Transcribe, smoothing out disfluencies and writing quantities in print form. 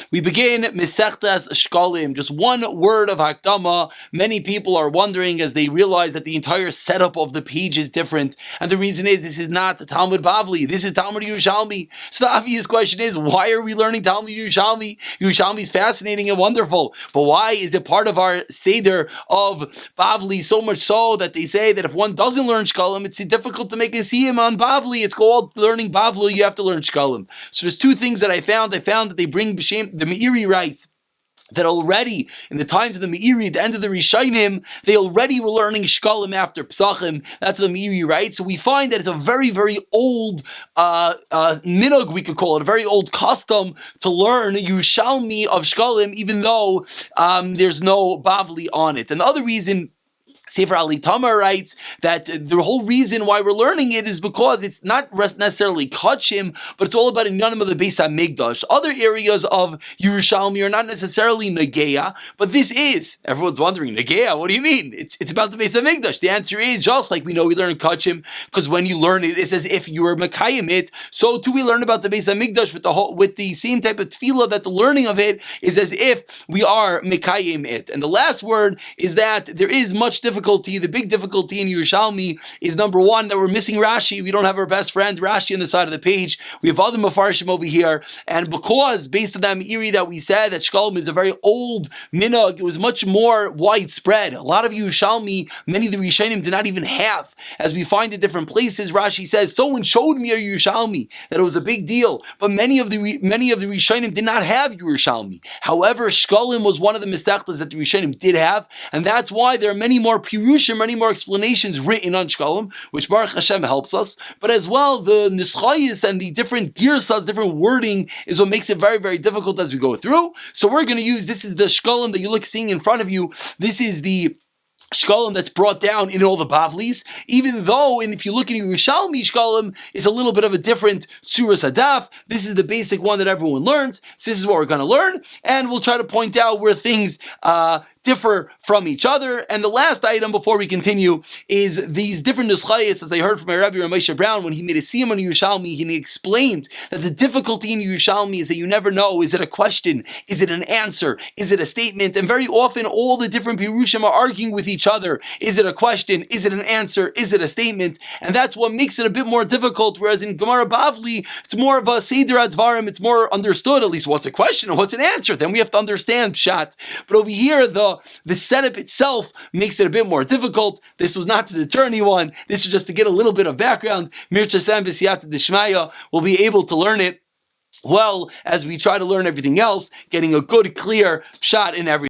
We begin Mesechtas Shekalim, just one word of Hakdama. Many people are wondering as they realize that the entire setup of the page is different. And the reason is, this is not Talmud Bavli, this is Talmud Yerushalmi. So the obvious question is, why are we learning Talmud Yerushalmi? Yerushalmi is fascinating and wonderful, but why is it part of our Seder of Bavli, so much so that they say that if one doesn't learn Shekalim, it's difficult to make a siyum on Bavli. It's called learning Bavli, you have to learn Shekalim. So there's two things that I found. I found that they bring B'Shem, the Meiri writes that already in the times of the Meiri, the end of the Rishonim, they already were learning Shekalim after Pesachim. That's what the Meiri writes. So we find that it's a very, very old minhag, we could call it, a very old custom to learn Yerushalmi of Shekalim, even though there's no Bavli on it. And the other reason, Sefer Ali Tamar writes that the whole reason why we're learning it is because it's not necessarily Kachim, but it's all about Inyanim of the Beis HaMikdash. Other areas of Yerushalmi are not necessarily Nageya, but this is. Everyone's wondering, Nageya, what do you mean? It's about the Beis HaMikdash. The answer is, just like we know we learn Kachim, because when you learn it, it's as if you were Mekayim it, so too we learn about the Beis HaMikdash with the same type of tefillah, that the learning of it is as if we are Mekayim it. And the last word is that there is much difficulty. The big difficulty in Yerushalmi is, number one, that we're missing Rashi. We don't have our best friend Rashi on the side of the page. We have other Mefarshim over here, and because based on that Meiri that we said that Shekalim is a very old minhag, it was much more widespread. A lot of Yerushalmi, many of the Rishonim did not even have. As we find in different places, Rashi says, someone showed me a Yerushalmi, that it was a big deal, but many of the Rishonim did not have Yerushalmi. However, Shekalim was one of the Mesechtas that the Rishonim did have, and that's why there are many more Pirushim, many more explanations written on Shekalim, which Baruch Hashem helps us, but as well the Nischayis and the different girsas, different wording is what makes it very, very difficult as we go through. So we're going to use, this is the Shekalim that you're seeing in front of you. This is the Shekalim that's brought down in all the Bavlis, even though, and if you look at Yerushalmi Shekalim, it's a little bit of a different Suras Hadaf. This is the basic one that everyone learns. So this is what we're going to learn, and we'll try to point out where things differ from each other. And the last item before we continue is these different nuschayos, as I heard from my Rabbi Ramesha Brown when he made a siyum on Yerushalmi, and he explained that the difficulty in Yerushalmi is that you never know, is it a question, is it an answer, is it a statement, and very often all the different Pirushim are arguing with each other. Is it a question, is it an answer, is it a statement? And that's what makes it a bit more difficult, whereas in Gemara Bavli, it's more of a Seder Advarim, it's more understood, at least what's a question and what's an answer, then we have to understand Pshat. But over here, the setup itself makes it a bit more difficult. This was not to deter anyone. This is just to get a little bit of background. Mircha Sam B'Siyata D'Shmaya will be able to learn it well as we try to learn everything else, getting a good, clear shot in everything.